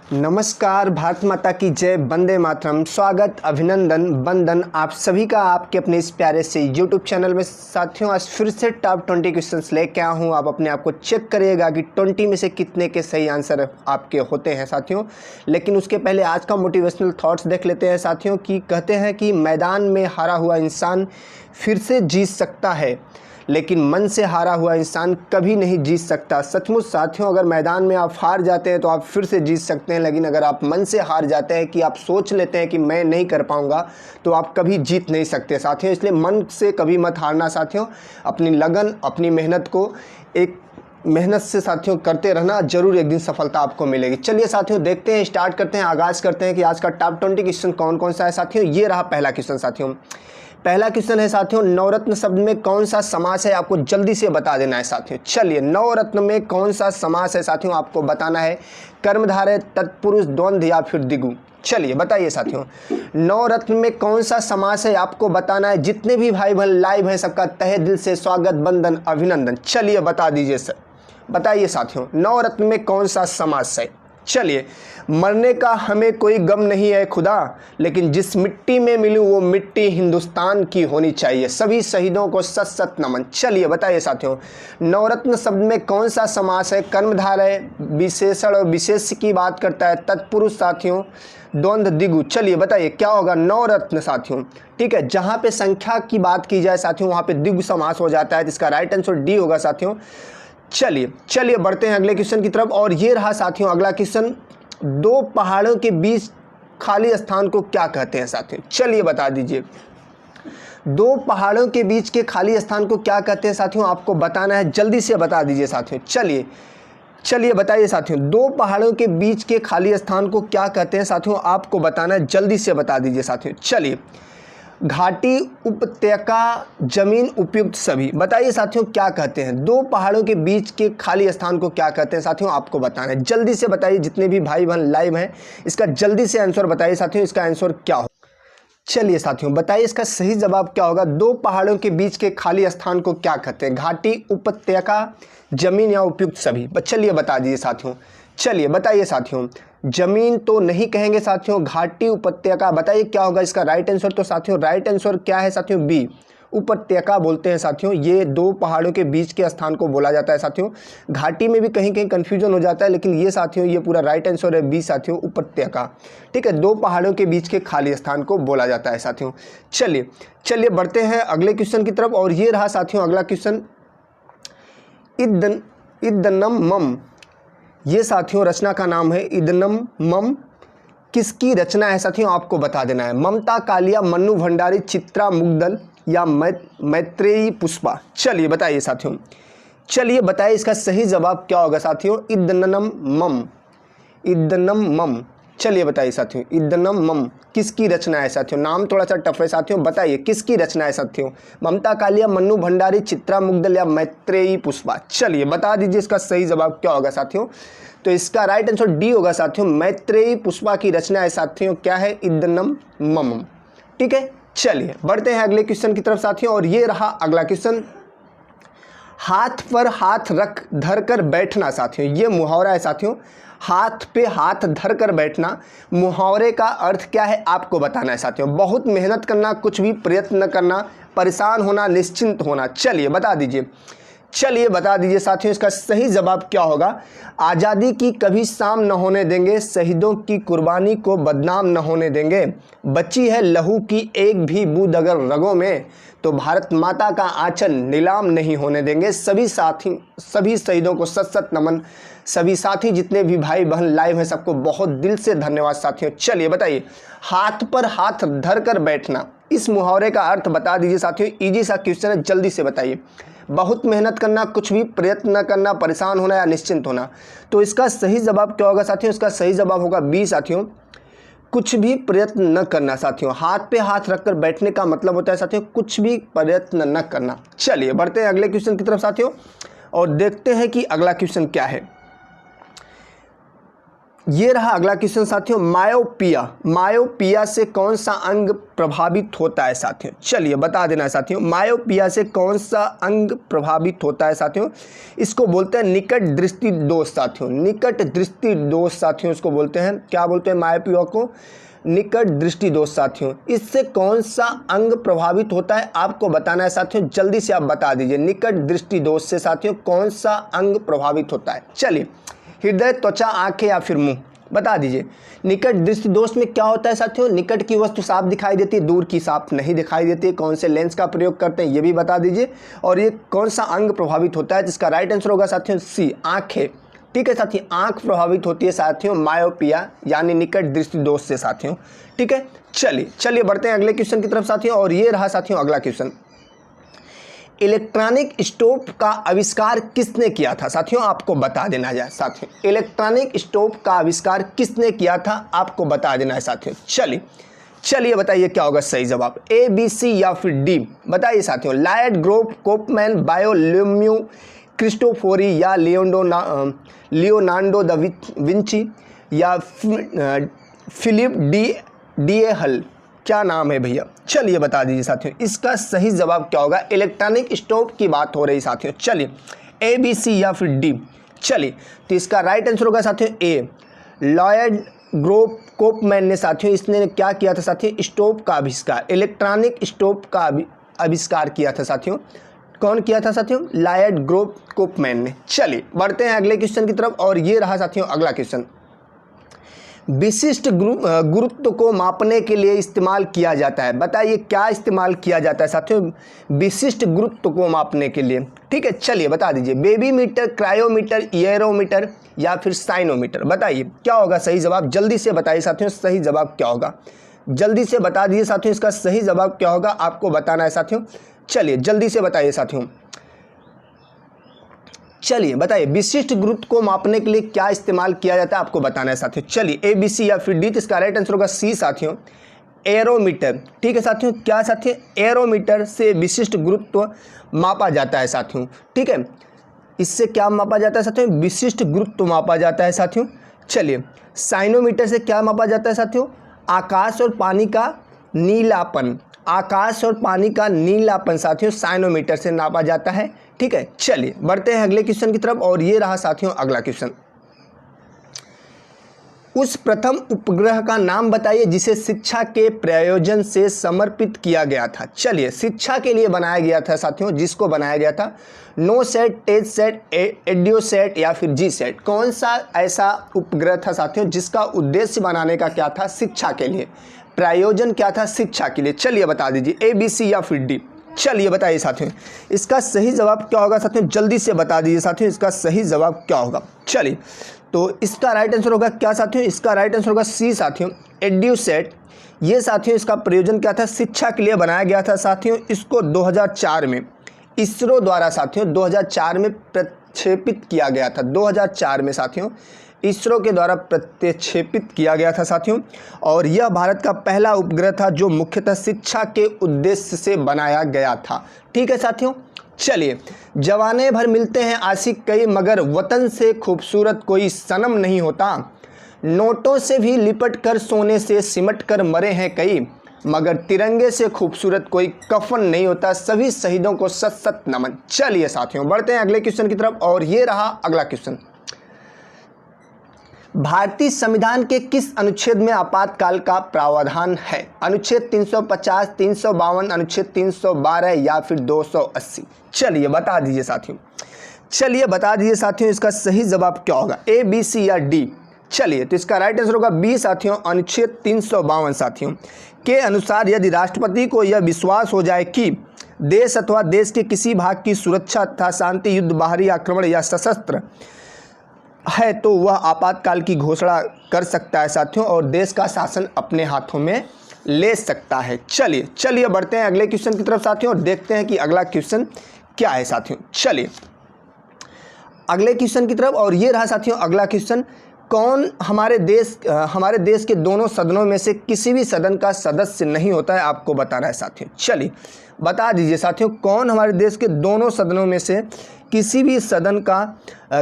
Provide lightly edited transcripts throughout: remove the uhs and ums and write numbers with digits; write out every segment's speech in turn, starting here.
नमस्कार, भारत माता की जय, वंदे मातरम। स्वागत, अभिनंदन, वंदन आप सभी का आपके अपने इस प्यारे से यूट्यूब चैनल में। साथियों, आज फिर से टॉप 20 क्वेश्चंस लेके आया हूँ। आप अपने आप को चेक करिएगा कि 20 में से कितने के सही आंसर आपके होते हैं साथियों। लेकिन उसके पहले आज का मोटिवेशनल थॉट्स देख लेते हैं साथियों। कि कहते हैं कि मैदान में हारा हुआ इंसान फिर से जीत सकता है, लेकिन मन से हारा हुआ इंसान कभी नहीं जीत सकता। सचमुच साथियों, अगर मैदान में आप हार जाते हैं तो आप फिर से जीत सकते हैं, लेकिन अगर आप मन से हार जाते हैं कि आप सोच लेते हैं कि मैं नहीं कर पाऊंगा, तो आप कभी जीत नहीं सकते साथियों। इसलिए मन से कभी मत हारना साथियों। अपनी लगन, अपनी मेहनत को एक मेहनत से साथियों करते रहना, जरूर एक दिन सफलता आपको मिलेगी। चलिए साथियों, देखते हैं, स्टार्ट करते हैं, आगाज़ करते हैं कि आज का टॉप 20 क्वेश्चन कौन कौन सा है साथियों। ये रहा पहला क्वेश्चन साथियों। पहला क्वेश्चन है साथियों, नवरत्न शब्द में कौन सा समास है, आपको जल्दी से बता देना है साथियों। चलिए, नवरत्न में कौन सा समास है साथियों, आपको बताना है। कर्मधारय, तत्पुरुष, द्वंद्व या फिर द्विगु। चलिए बताइए साथियों, नवरत्न में कौन सा समास है, आपको बताना है। जितने भी भाई बहन लाइव हैं, सबका तहे दिल से स्वागत, वंदन, अभिनंदन। चलिए बता दीजिए सर, बताइए साथियों, नवरत्न में कौन सा समास है। चलिए, मरने का हमें कोई गम नहीं है खुदा, लेकिन जिस मिट्टी में मिलूं वो मिट्टी हिंदुस्तान की होनी चाहिए। सभी शहीदों को सत सत नमन। चलिए बताइए साथियों, नवरत्न शब्द में कौन सा समास है। कर्मधारय, विशेषण और विशेष की बात करता है, तत्पुरुष साथियों, द्वंद्व, द्विगु। चलिए बताइए क्या होगा नवरत्न साथियों। ठीक है, जहाँ पे संख्या की बात की जाए साथियों, वहाँ पे द्विगु समास हो जाता है, जिसका राइट आंसर डी होगा साथियों। चलिए बढ़ते हैं अगले क्वेश्चन की तरफ। और ये रहा साथियों अगला क्वेश्चन, दो पहाड़ों के बीच खाली स्थान को क्या कहते हैं साथियों। चलिए बता दीजिए, दो पहाड़ों के बीच के खाली स्थान को क्या कहते हैं साथियों, आपको बताना है। जल्दी से बता दीजिए साथियों। चलिए बताइए साथियों, दो पहाड़ों के बीच के खाली स्थान को क्या कहते हैं साथियों, आपको बताना है। जल्दी से बता दीजिए साथियों। चलिए, घाटी, उपत्यका, जमीन, उपयुक्त, सभी। बताइए साथियों क्या कहते हैं, दो पहाड़ों के बीच के खाली स्थान को क्या कहते हैं साथियों, आपको बताना है। जल्दी से बताइए, जितने भी भाई बहन लाइव हैं, इसका जल्दी से आंसर बताइए साथियों, इसका आंसर क्या हो। चलिए साथियों बताइए, इसका सही जवाब क्या होगा। दो पहाड़ों के बीच के खाली स्थान को क्या कहते हैं, घाटी, उपत्यका, जमीन या उपयुक्त, सभी। चलिए बता दीजिए साथियों। चलिए बताइए साथियों, जमीन तो नहीं कहेंगे साथियों, घाटी, उपत्यका। बताइए क्या होगा इसका राइट आंसर। तो साथियों राइट आंसर क्या है साथियों, बी, उपत्यका बोलते हैं साथियों। ये दो पहाड़ों के बीच के स्थान को बोला जाता है साथियों। घाटी में भी कहीं कहीं कंफ्यूजन हो जाता है, लेकिन ये साथियों ये पूरा राइट आंसर है बी साथियों, उपत्यका। ठीक है, दो पहाड़ों के बीच के खाली स्थान को बोला जाता है साथियों। चलिए बढ़ते हैं अगले क्वेश्चन की तरफ। और ये रहा साथियों अगला क्वेश्चन, इदनम मम, ये साथियों रचना का नाम है। इदनम मम किसकी रचना है साथियों, आपको बता देना है। ममता कालिया, मन्नू भंडारी, चित्रा मुग्दल या मैत्रेयी पुष्पा। चलिए बताइए साथियों। चलिए बताइए इसका सही जवाब क्या होगा साथियों। इदनम मम। चलिए बताइए साथियों, इदनम मम किसकी रचना है साथियों। नाम थोड़ा सा टफ है साथियों, बताइए किसकी रचना है साथियों। ममता कालिया, मन्नू भंडारी, चित्रा मुग्दल या मैत्रेयी पुष्पा। चलिए बता दीजिए इसका सही जवाब क्या होगा साथियों। तो इसका राइट आंसर डी होगा साथियों, मैत्रेयी पुष्पा की रचना है साथियों। क्या है, इदनम मम। ठीक है, चलिए बढ़ते हैं अगले क्वेश्चन की तरफ साथियों। और ये रहा अगला क्वेश्चन, हाथ पर हाथ रख धर कर बैठना साथियों, ये मुहावरा है साथियों। हाथ पे हाथ धर कर बैठना, मुहावरे का अर्थ क्या है, आपको बताना है साथियों। बहुत मेहनत करना, कुछ भी प्रयत्न न करना, परेशान होना, निश्चिंत होना। चलिए बता दीजिए साथियों, इसका सही जवाब क्या होगा। आज़ादी की कभी शाम न होने देंगे, शहीदों की कुर्बानी को बदनाम न होने देंगे। बची है लहू की एक भी बूंद अगर रगों में, तो भारत माता का आंचल नीलाम नहीं होने देंगे। सभी शहीदों को सत सत नमन। सभी साथी जितने भी भाई बहन लाइव हैं, सबको बहुत दिल से धन्यवाद साथियों। चलिए बताइए, हाथ पर हाथ धर कर बैठना, इस मुहावरे का अर्थ बता दीजिए साथियों। इजी सा क्वेश्चन है, जल्दी से बताइए। बहुत मेहनत करना, कुछ भी प्रयत्न न करना, परेशान होना या निश्चिंत होना। तो इसका सही जवाब क्या होगा साथियों, इसका सही जवाब होगा बी साथियों, कुछ भी प्रयत्न न करना साथियों। हाथ पे हाथ रखकर बैठने का मतलब होता है साथियों कुछ भी प्रयत्न न करना। चलिए बढ़ते हैं अगले क्वेश्चन की तरफ साथियों, और देखते हैं कि अगला क्वेश्चन क्या है। ये रहा अगला क्वेश्चन साथियों, मायोपिया से कौन सा अंग प्रभावित होता है साथियों। चलिए बता देना साथियों, मायोपिया से कौन सा अंग प्रभावित होता है साथियों। इसको बोलते हैं निकट दृष्टि दोष साथियों, निकट दृष्टि दोष साथियों इसको बोलते हैं। क्या बोलते हैं मायोपिया को? निकट दृष्टि दोष साथियों। इससे कौन सा अंग प्रभावित होता है आपको बताना है साथियों, जल्दी से आप बता दीजिए। निकट दृष्टि दोष से साथियों कौन सा अंग प्रभावित होता है। चलिए, हृदय, त्वचा, आंखें या फिर मुंह, बता दीजिए। निकट दृष्टि दोष में क्या होता है साथियों? निकट की वस्तु साफ दिखाई देती है, दूर की साफ नहीं दिखाई देती है। कौन से लेंस का प्रयोग करते हैं ये भी बता दीजिए। और ये कौन सा अंग प्रभावित होता है, जिसका राइट आंसर होगा साथियों सी, आंखें। ठीक है साथियों, आंख प्रभावित होती है साथियों मायोपिया यानी निकट दृष्टि दोष से साथियों। ठीक है, चलिए बढ़ते हैं अगले क्वेश्चन की तरफ साथियों। और ये रहा साथियों अगला क्वेश्चन, इलेक्ट्रॉनिक स्टोव का आविष्कार किसने किया था साथियों, आपको बता देना है साथियों। इलेक्ट्रॉनिक स्टोव का आविष्कार किसने किया था आपको बता देना है साथियों। चलिए बताइए क्या होगा सही जवाब, ए, बी, सी या फिर डी, बताइए साथियों। लायड, ग्रोव, कोपमैन, बायोलोम्यू, क्रिस्टोफोरी या लियोनार्डो दा विंची या फिलिप डी ए हल, क्या नाम है भैया? चलिए बता दीजिए साथियों, इसका सही जवाब क्या होगा। इलेक्ट्रॉनिक स्टोव की बात हो रही साथियों। चलिए, ए, बी, सी या फिर डी। चलिए, तो इसका राइट आंसर होगा साथियों ए, लॉयड ग्रोव कोपमैन ने साथियों, इसने क्या किया था साथियों? स्टोव का आविष्कार, इलेक्ट्रॉनिक स्टोव का आविष्कार किया था साथियों। कौन किया था साथियों? लॉयड ग्रोव कोपमैन ने। चलिए बढ़ते हैं अगले क्वेश्चन की तरफ। और ये रहा साथियों अगला क्वेश्चन, विशिष्ट गुरुत्व को मापने के लिए इस्तेमाल किया जाता है, बताइए क्या इस्तेमाल किया जाता है साथियों विशिष्ट गुरुत्व को मापने के लिए। ठीक है, चलिए बता दीजिए। बेबी मीटर, क्रायोमीटर, एरोमीटर या फिर साइनोमीटर, बताइए क्या होगा सही जवाब। जल्दी से बताइए साथियों सही जवाब क्या होगा, जल्दी से बता दीजिए साथियों। इसका सही जवाब क्या होगा आपको बताना है साथियों। चलिए जल्दी से बताइए साथियों, चलिए बताइए विशिष्ट गुरुत्व को मापने के लिए क्या इस्तेमाल किया जाता है आपको बताना है साथियों। चलिए, ए, बी, सी या फिर डी। तो इसका राइट आंसर होगा सी साथियों, एरोमीटर। ठीक है साथियों, क्या साथियों? एरोमीटर से विशिष्ट गुरुत्व मापा जाता है साथियों। ठीक है, इससे क्या मापा जाता है साथियों? विशिष्ट गुरुत्व मापा जाता है साथियों। चलिए, साइनोमीटर से क्या मापा जाता है साथियों? आकाश और पानी का नीलापन, आकाश और पानी का नीलापन साथियों साइनोमीटर से नापा जाता है। ठीक है, चलिए बढ़ते हैं अगले क्वेश्चन की तरफ। और ये रहा साथियों अगला क्वेश्चन, उस प्रथम उपग्रह का नाम बताइए जिसे शिक्षा के प्रयोजन से समर्पित किया गया था। चलिए, शिक्षा के लिए बनाया गया था साथियों, जिसको बनाया गया था नो सेट, टेज सेट, एडियो सेट या फिर जी सेट। कौन सा ऐसा उपग्रह था साथियों जिसका उद्देश्य बनाने का क्या था? शिक्षा के लिए, प्रयोजन क्या था? शिक्षा के लिए। चलिए बता दीजिए, ए, बी, सी या फिर डी। चलिए बताइए साथियों, इसका सही जवाब क्या होगा साथियों, जल्दी से बता दीजिए साथियों, इसका सही जवाब क्या होगा। चलिए, तो इसका राइट आंसर होगा क्या साथियों? इसका राइट आंसर होगा सी साथियों, एडियो सेट। ये साथियों इसका प्रयोजन क्या था? शिक्षा के लिए बनाया गया था साथियों। इसको 2004 में इसरो द्वारा साथियों 2004 में प्रक्षेपित किया गया था। 2004 में साथियों इसरो के द्वारा प्रक्षेपित किया गया था साथियों। और यह भारत का पहला उपग्रह था जो मुख्यतः शिक्षा के उद्देश्य से बनाया गया था। ठीक है साथियों, चलिए, जवाने भर मिलते हैं आशिक कई, मगर वतन से खूबसूरत कोई सनम नहीं होता। नोटों से भी लिपट कर, सोने से सिमट कर मरे हैं कई, मगर तिरंगे से खूबसूरत कोई कफन नहीं होता। सभी शहीदों को सत सत नमन। चलिए साथियों बढ़ते हैं अगले क्वेश्चन की तरफ। और ये रहा अगला क्वेश्चन, भारतीय संविधान के किस अनुच्छेद में आपातकाल का प्रावधान है? अनुच्छेद 350, 352, अनुच्छेद 312 या फिर 280। चलिए बता दीजिए साथियों, चलिए बता दीजिए साथियों, इसका सही जवाब क्या होगा, ए, बी, सी या डी। चलिए, तो इसका राइट आंसर होगा बी साथियों, अनुच्छेद 352 साथियों के अनुसार यदि राष्ट्रपति को यह विश्वास हो जाए कि देश अथवा देश के किसी भाग की सुरक्षा तथा शांति, युद्ध, बाहरी आक्रमण या सशस्त्र है तो वह आपातकाल की घोषणा कर सकता है साथियों, और देश का शासन अपने हाथों में ले सकता है। चलिए बढ़ते हैं अगले क्वेश्चन की तरफ साथियों और देखते हैं कि अगला क्वेश्चन क्या है साथियों। चलिए अगले क्वेश्चन की तरफ। और ये रहा साथियों अगला क्वेश्चन, कौन हमारे देश के दोनों सदनों में से किसी भी सदन का सदस्य नहीं होता है, आपको बताना है साथियों। चलिए बता दीजिए साथियों, कौन हमारे देश के दोनों सदनों में से किसी भी सदन का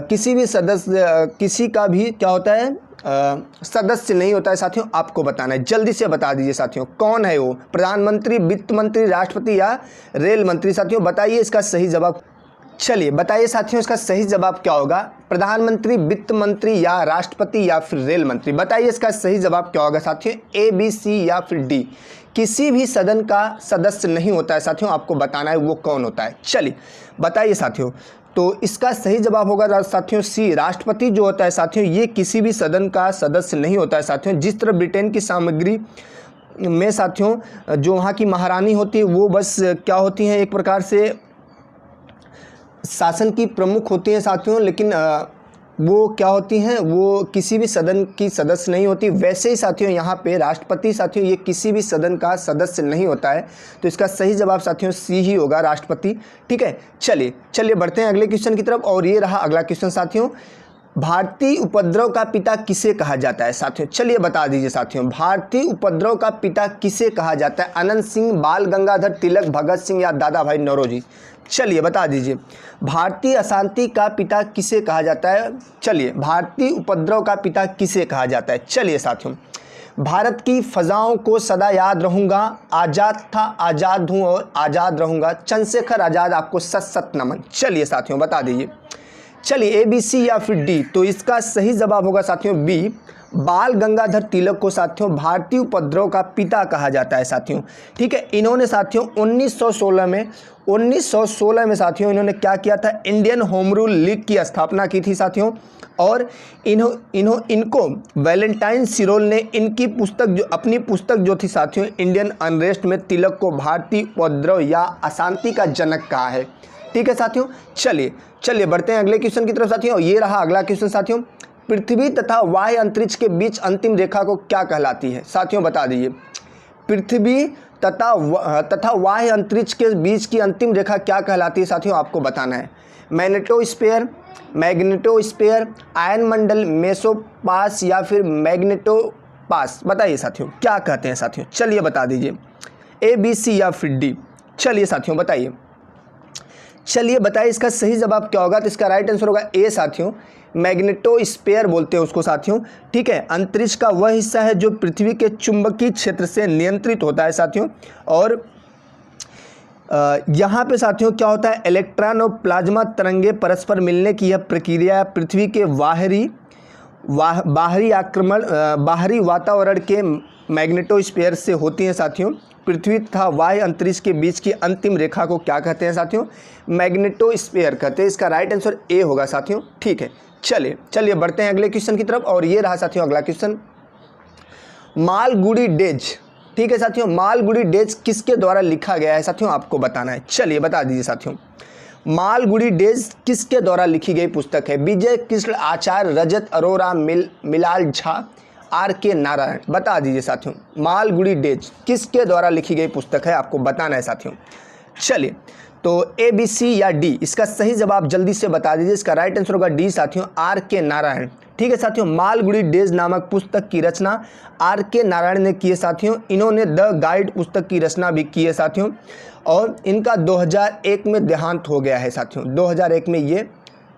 किसी भी सदस्य किसी का भी क्या होता है सदस्य नहीं होता है साथियों, आपको बताना है। जल्दी से बता दीजिए साथियों, कौन है वो? प्रधानमंत्री, वित्त मंत्री, राष्ट्रपति या रेल मंत्री? साथियों बताइए इसका सही जवाब। चलिए बताइए साथियों, इसका सही जवाब क्या होगा? प्रधानमंत्री, वित्त मंत्री या राष्ट्रपति या फिर रेल मंत्री? बताइए इसका सही जवाब क्या होगा साथियों, ए, बी, सी या फिर डी? किसी भी सदन का सदस्य नहीं होता है साथियों, आपको बताना है वो कौन होता है। चलिए बताइए साथियों, तो इसका सही जवाब होगा साथियों सी, राष्ट्रपति जो होता है साथियों, ये किसी भी सदन का सदस्य नहीं होता है साथियों। जिस तरह ब्रिटेन की सामग्री में साथियों जो वहाँ की महारानी होती है वो बस क्या होती हैं, एक प्रकार से शासन की प्रमुख होती हैं साथियों, लेकिन वो क्या होती हैं, वो किसी भी सदन की सदस्य नहीं होती। वैसे ही साथियों यहाँ पे राष्ट्रपति साथियों ये किसी भी सदन का सदस्य नहीं होता है, तो इसका सही जवाब साथियों सी ही होगा, राष्ट्रपति। ठीक है, चलिए बढ़ते हैं अगले क्वेश्चन की तरफ। और ये रहा अगला क्वेश्चन साथियों, भारतीय उपद्रव का पिता किसे कहा जाता है साथियों? चलिए बता दीजिए साथियों, भारतीय उपद्रव का पिता किसे कहा जाता है? अनंत सिंह, बाल गंगाधर तिलक, भगत सिंह या दादा भाई नौरोजी? चलिए बता दीजिए, भारतीय अशांति का पिता किसे कहा जाता है? चलिए, भारतीय उपद्रव का पिता किसे कहा जाता है? चलिए साथियों, भारत की फजाओं को सदा याद रहूंगा, आज़ाद था आज़ाद हूँ और आज़ाद रहूंगा, चंद्रशेखर आज़ाद आपको सत सत नमन। चलिए साथियों बता दीजिए, चलिए ए, बी, सी या फिर डी? तो इसका सही जवाब होगा साथियों बी, बाल गंगाधर तिलक को साथियों भारतीय उपद्रव का पिता कहा जाता है साथियों। ठीक है, इन्होंने साथियों 1916 में साथियों इन्होंने क्या किया था, इंडियन होम रूल लीग की स्थापना की थी साथियों। और इनको वैलेंटाइन सिरोल ने इनकी अपनी पुस्तक जो थी साथियों इंडियन अनरेस्ट में तिलक को भारतीय उपद्रव या अशांति का जनक कहा है। ठीक है साथियों, चलिए बढ़ते हैं अगले क्वेश्चन की तरफ साथियों। ये रहा अगला क्वेश्चन साथियों, पृथ्वी तथा वाह्य अंतरिक्ष के बीच अंतिम रेखा को क्या कहलाती है? साथियों बता दीजिए, पृथ्वी तथा वाह्य अंतरिक्ष के बीच की अंतिम रेखा क्या कहलाती है साथियों, आपको बताना है। मैग्नेटोस्फीयर, मैग्नेटोस्फीयर, आयन मंडल, मेसोपास या फिर मैग्नेटोपास? बताइए साथियों क्या कहते हैं साथियों, चलिए बता दीजिए, ए, बी, सी या फिर डी? चलिए साथियों बताइए, इसका सही जवाब क्या होगा? तो इसका राइट आंसर होगा ए साथियों, मैग्नेटोस्फीयर बोलते हैं उसको साथियों। ठीक है, अंतरिक्ष का वह हिस्सा है जो पृथ्वी के चुंबकीय क्षेत्र से नियंत्रित होता है साथियों। और यहाँ पे साथियों क्या होता है, इलेक्ट्रॉन और प्लाज्मा तरंगे परस्पर मिलने की यह प्रक्रिया पृथ्वी के बाहरी वातावरण के मैग्नेटोस्फीयर से होती है साथियों। पृथ्वी तथा वाह्य अंतरिक्ष के बीच की अंतिम रेखा को क्या कहते हैं साथियों? मैग्नेटोस्फीयर कहते हैं। इसका राइट आंसर ए होगा साथियों। ठीक है, चलिए बढ़ते हैं अगले क्वेश्चन की तरफ। और ये रहा साथियों अगला क्वेश्चन, मालगुडी डेज। ठीक है साथियों, मालगुडी डेज किसके द्वारा लिखा गया है साथियों, आपको बताना है। चलिए बता दीजिए साथियों, मालगुडी डेज किसके द्वारा लिखी गई पुस्तक है? विजय कृष्ण आचार्य, रजत अरोरा, मिलाल झा, R.K. नारायण? बता दीजिए साथियों, मालगुडी डेज किसके द्वारा लिखी गई पुस्तक है, आपको बताना है साथियों। चलिए, तो ए, बी, सी या डी? इसका सही जवाब जल्दी से बता दीजिए। इसका राइट आंसर होगा डी साथियों, R.K. नारायण। ठीक है साथियों, मालगुडी डेज नामक पुस्तक की रचना R.K. नारायण ने की है साथियों। इन्होंने द गाइड पुस्तक की रचना भी की है साथियों, और इनका 2001 में देहांत हो गया है साथियों। 2001 में ये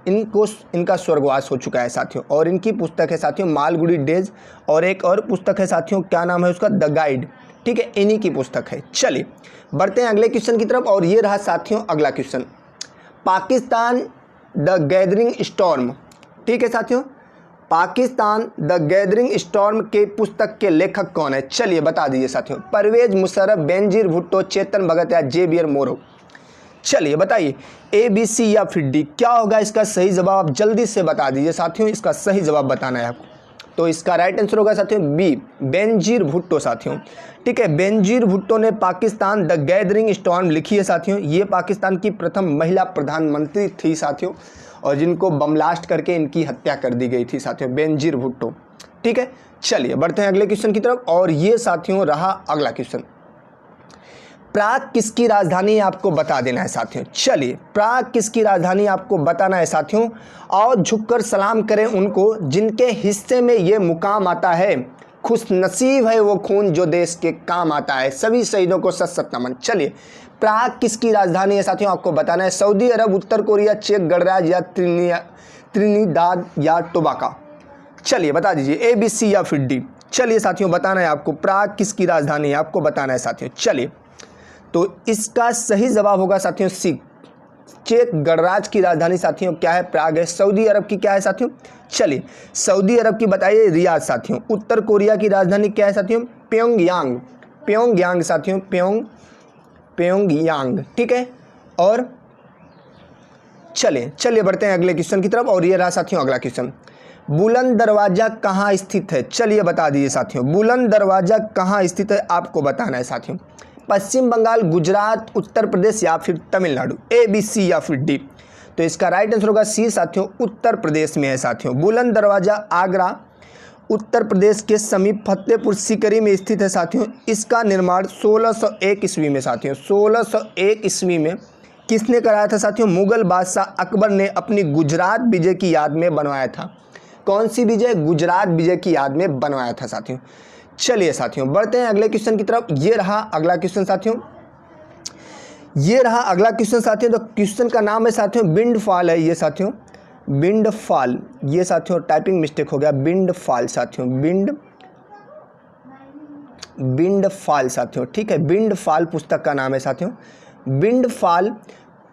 इनका स्वर्गवास हो चुका है साथियों। और इनकी पुस्तक है साथियों मालगुडी डेज, और एक और पुस्तक है साथियों, क्या नाम है उसका, द गाइड। ठीक है, इन्हीं की पुस्तक है। चलिए बढ़ते हैं अगले क्वेश्चन की तरफ। और ये रहा साथियों अगला question, Pakistan the gathering storm. ठीक है साथियों, पाकिस्तान द गैदरिंग स्टॉर्म के पुस्तक के लेखक कौन है? चलिए बता दीजिए साथियों, परवेज मुशर्रफ, बेनजीर भुट्टो, चेतन भगत या जेवियर मोरो? चलिए बताइए, ए, बी, सी या फिर डी? क्या होगा इसका सही जवाब, जल्दी से बता दीजिए साथियों, इसका सही जवाब बताना है आपको। तो इसका राइट आंसर होगा साथियों बी, बेनजीर भुट्टो साथियों। ठीक है, बेनजीर भुट्टो ने पाकिस्तान द गैदरिंग स्टॉर्म लिखी है साथियों। ये पाकिस्तान की प्रथम महिला प्रधानमंत्री थी साथियों, और जिनको बम ब्लास्ट करके इनकी हत्या कर दी गई थी साथियों, बेनजीर भुट्टो। ठीक है, चलिए बढ़ते हैं अगले क्वेश्चन की तरफ। और ये साथियों रहा अगला क्वेश्चन, प्राग किसकी राजधानी है, आपको बता देना है साथियों। चलिए, प्राग किसकी राजधानी आपको बताना है साथियों। और झुककर सलाम करें उनको जिनके हिस्से में ये मुकाम आता है, खुश नसीब है वो खून जो देश के काम आता है। सभी शहीदों को सत सत नमन। चलिए, प्राग किसकी राजधानी है साथियों, आपको बताना है। सऊदी अरब, उत्तर कोरिया, चेक गणराज्य या त्रिनिदाद या टोबाका। चलिए बता दीजिए, ए, बी, सी या फिर डी। चलिए साथियों, बताना है आपको प्राग किसकी राजधानी है, आपको बताना है साथियों। चलिए, तो इसका सही जवाब होगा साथियों सी, चेक गणराज्य की राजधानी साथियों क्या है, प्राग है। सऊदी अरब की क्या है साथियों, चलिए सऊदी अरब की बताइए, रियाद साथियों। उत्तर कोरिया की राजधानी क्या है साथियों, प्योंगयांग। प्योंगयांग साथियों, प्योंगयांग, ठीक है। और चलिए बढ़ते हैं अगले क्वेश्चन की तरफ। और ये रहा साथियों अगला क्वेश्चन, बुलंद दरवाजा कहाँ स्थित है। चलिए बता दीजिए साथियों, बुलंद दरवाजा कहाँ स्थित है, आपको बताना है साथियों। पश्चिम बंगाल, गुजरात, उत्तर प्रदेश या फिर तमिलनाडु, ए, बी, सी या फिर डी। तो इसका राइट आंसर होगा सी साथियों, उत्तर प्रदेश में है साथियों। बुलंद दरवाजा आगरा, उत्तर प्रदेश के समीप फतेहपुर सीकरी में स्थित है साथियों। इसका निर्माण 1601 ईस्वी में साथियों, 1601 ईस्वी में किसने कराया था साथियों, मुगल बादशाह अकबर ने अपनी गुजरात विजय की याद में बनवाया था। कौन सी विजय, गुजरात विजय की याद में बनवाया था साथियों। चलिए साथियों, बढ़ते हैं अगले क्वेश्चन की तरफ। ये रहा अगला क्वेश्चन साथियों, ये रहा अगला क्वेश्चन साथियों। तो क्वेश्चन का नाम है साथियों बिंडफाल है ये साथियों, बिंडफाल। ये साथियों टाइपिंग मिस्टेक हो गया, बिंडफाल साथियों, बिंडफाल साथियों, ठीक है। बिंडफाल पुस्तक का नाम है साथियों। बिंडफाल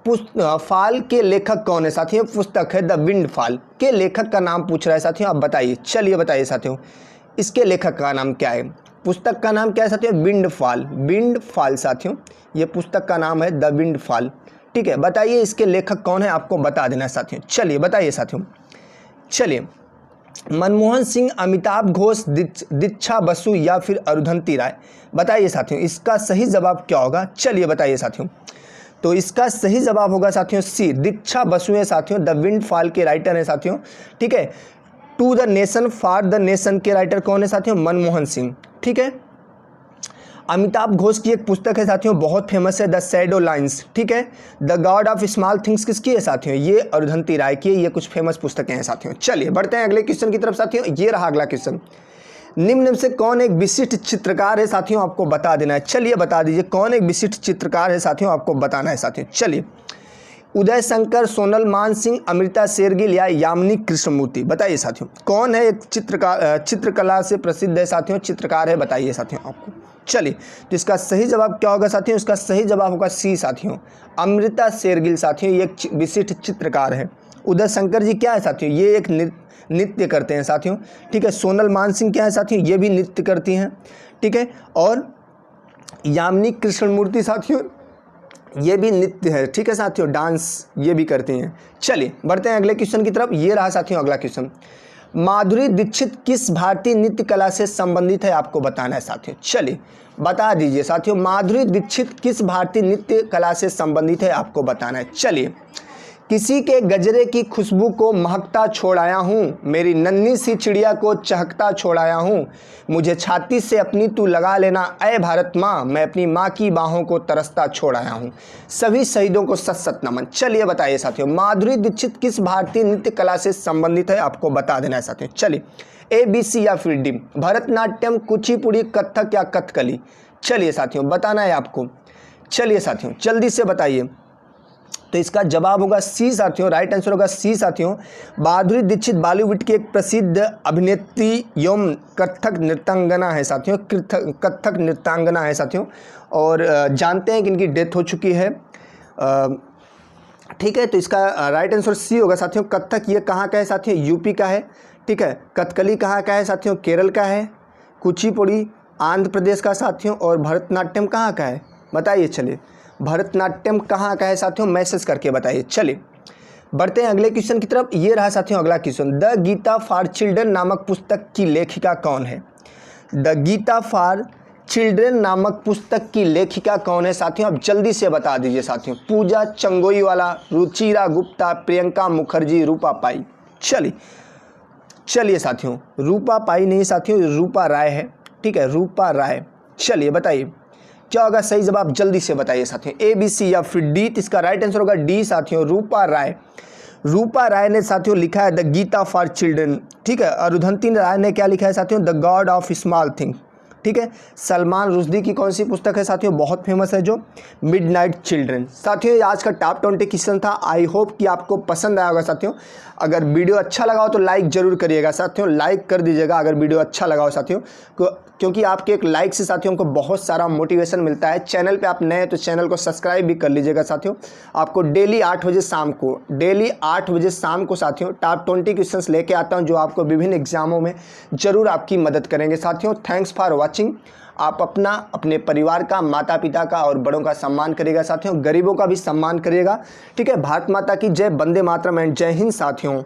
फाल के लेखक कौन है साथियों, पुस्तक है द बिंडफाल। के लेखक का नाम पूछ रहा है साथियों, आप बताइए। चलिए बताइए साथियों, इसके लेखक का नाम क्या है, पुस्तक का नाम क्या है साथियों, बिंडफाल। बिंडफाल साथियों, ये पुस्तक का नाम है द बिंडफाल, ठीक है। बताइए इसके लेखक कौन है, आपको बता देना है साथियों। चलिए बताइए साथियों। चलिए, मनमोहन सिंह, अमिताभ घोष, दीक्षा बसु या फिर अरुंधति राय। बताइए साथियों, इसका सही जवाब क्या होगा। चलिए बताइए साथियों, तो इसका सही जवाब होगा साथियों सी, दीक्षा बसु है साथियों। द विंडफॉल के राइटर है साथियों, ठीक है। To the nation for the nation के राइटर कौन है साथियों, मनमोहन सिंह, ठीक है। अमिताभ घोष की एक पुस्तक है साथियों, बहुत फेमस है, द शैडो लाइन्स, ठीक है। The God of small things किसकी है साथियों, ये अरुंधति राय की है। ये कुछ फेमस पुस्तकें हैं साथियों। चलिए बढ़ते हैं अगले क्वेश्चन की तरफ साथियों। ये रहा अगला क्वेश्चन, निम्न में से कौन एक विशिष्ट चित्रकार है साथियों, आपको बता देना है। चलिए बता दीजिए, कौन एक विशिष्ट चित्रकार है साथियों, आपको बताना है साथियों। चलिए, उदय शंकर, सोनल मान सिंह, अमृता शेरगिल या यामिनी कृष्णमूर्ति। बताइए साथियों, कौन है एक चित्रकला से प्रसिद्ध है साथियों, चित्रकार है, बताइए साथियों आपको। चलिए, तो इसका सही जवाब क्या होगा साथियों, इसका सही जवाब होगा सी साथियों, अमृता शेरगिल साथियों। ये एक विशिष्ट चित्रकार है। उदय शंकर जी क्या है साथियों, ये एक नृत्य करते हैं साथियों, ठीक है। सोनल मान सिंह क्या है साथियों, ये भी नृत्य करती हैं, ठीक है। और यामिनी कृष्णमूर्ति साथियों, ये भी नृत्य है, ठीक है साथियों, डांस ये भी करती हैं। चलिए बढ़ते हैं अगले क्वेश्चन की तरफ। ये रहा साथियों अगला क्वेश्चन, माधुरी दीक्षित किस भारतीय नृत्य कला से संबंधित है, आपको बताना है साथियों। चलिए बता दीजिए साथियों, माधुरी दीक्षित किस भारतीय नृत्य कला से संबंधित है, आपको बताना है। चलिए, किसी के गजरे की खुशबू को महकता छोड़ आया हूँ, मेरी नन्ही सी चिड़िया को चहकता छोड़ आया हूँ, मुझे छाती से अपनी तू लगा लेना ऐ भारत माँ, मैं अपनी माँ की बाहों को तरसता छोड़ आया हूँ, सभी शहीदों को सत सत नमन। चलिए बताइए साथियों, माधुरी दीक्षित किस भारतीय नृत्य कला से संबंधित है, आपको बता देना है साथियों। चलिए, ए, बी, सी या फिर डी, भरतनाट्यम, कुचिपुड़ी, कथक या कथकली। चलिए साथियों बताना है आपको। चलिए साथियों जल्दी से बताइए, तो इसका जवाब होगा सी साथियों, राइट आंसर होगा सी साथियों। माधुरी दीक्षित बॉलीवुड की एक प्रसिद्ध अभिनेत्री एवं कथक नृत्यांगना है साथियों, कथक नृत्यांगना है साथियों। और जानते हैं कि इनकी डेथ हो चुकी है, ठीक है। तो इसका राइट आंसर सी होगा साथियों। कथक ये कहाँ का है साथियों, यूपी का है, ठीक है। कथकली कहाँ का है साथियों, केरल का है। कुचिपुड़ी आंध्र प्रदेश का साथियों। और भरतनाट्यम कहाँ का है, बताइए। चलिए, भरतनाट्यम कहाँ का है साथियों, मैसेज करके बताइए। चलिए बढ़ते हैं अगले क्वेश्चन की तरफ। ये रहा साथियों अगला question, the Gita for children नामक पुस्तक की लेखिका कौन है। द गीता फॉर चिल्ड्रन नामक पुस्तक की लेखिका कौन है साथियों, आप जल्दी से बता दीजिए साथियों। पूजा चंगोईवाला, रुचिरा गुप्ता, प्रियंका मुखर्जी, रूपा पाई। चलिए साथियों, रूपा पाई नहीं साथियों, रूपा राय है, ठीक है, रूपा राय। चलिए बताइए क्या होगा सही जवाब, जल्दी से बताइए साथियों, ए, बी, सी या फिर डी। इसका राइट आंसर होगा डी साथियों, रूपा राय। रूपा राय ने साथियों लिखा है द गीता फॉर चिल्ड्रन, ठीक है। अरुंधति राय ने क्या लिखा है साथियों, the God of small thing, ठीक है। सलमान रुश्दी की कौन सी पुस्तक है साथियों, बहुत फेमस है जो मिडनाइट चिल्ड्रन। साथियों ये आज का टॉप 20 क्वेश्चन था। आई होप कि आपको पसंद आया होगा साथियों। अगर वीडियो अच्छा लगा हो तो लाइक जरूर करिएगा साथियों, लाइक कर दीजिएगा अगर वीडियो अच्छा लगा हो साथियों, क्योंकि आपके एक लाइक से साथियों को बहुत सारा मोटिवेशन मिलता है। चैनल पे आप नए हैं तो चैनल को सब्सक्राइब भी कर लीजिएगा साथियों। आपको डेली 8 बजे शाम को साथियों टॉप 20 क्वेश्चंस लेके आता हूं जो आपको विभिन्न एग्जामों में ज़रूर आपकी मदद करेंगे साथियों। Thanks for watching. आप अपना, अपने परिवार का, माता पिता का और बड़ों का सम्मान करिएगा साथियों, गरीबों का भी सम्मान करिएगा, ठीक है। भारत माता की जय, वंदे मातरम एंड जय हिंद साथियों।